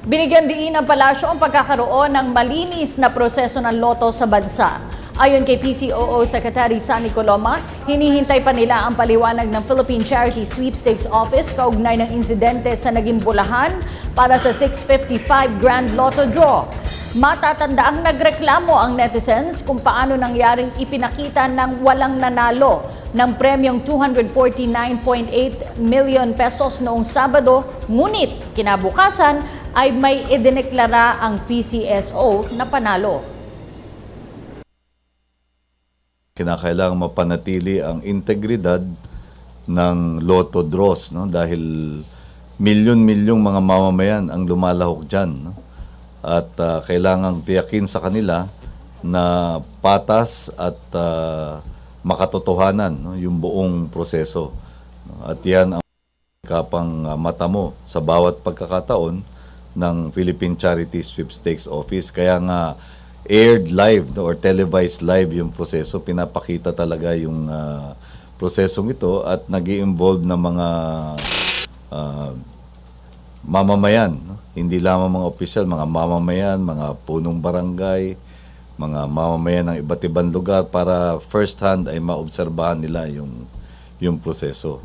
Binigyan diin ng palasyo ang pagkakaroon ng malinis na proseso ng loto sa bansa. Ayon kay PCOO Secretary Sunny Coloma, hinihintay pa nila ang paliwanag ng Philippine Charity Sweepstakes Office kaugnay ng insidente sa naging bulahan para sa 655 Grand Lotto Draw. Matatandaang nagreklamo ang netizens kung paano nangyaring ipinakita ng walang nanalo ng premyong 249.8 million pesos noong Sabado, ngunit kinabukasan ay may idineklara ang PCSO na panalo. Kinakailangan mapanatili ang integridad ng lotto draws, no? Dahil milyon-milyong mga mamamayan ang lumalahok dyan, no? At kailangang tiyakin sa kanila na patas at makatotohanan, no? Yung buong proseso. At yan ang kapang mata mo sa bawat pagkakataon ng Philippine Charity Sweepstakes Office. Kaya nga aired live, no, or televised live yung proseso. Pinapakita talaga yung prosesong ito at nag-i-involve ng mga mamamayan. No? Hindi lamang mga opisyal, mga mamamayan, mga punong barangay, mga mamamayan ng iba't ibang lugar para first hand ay maobserbahan nila yung proseso.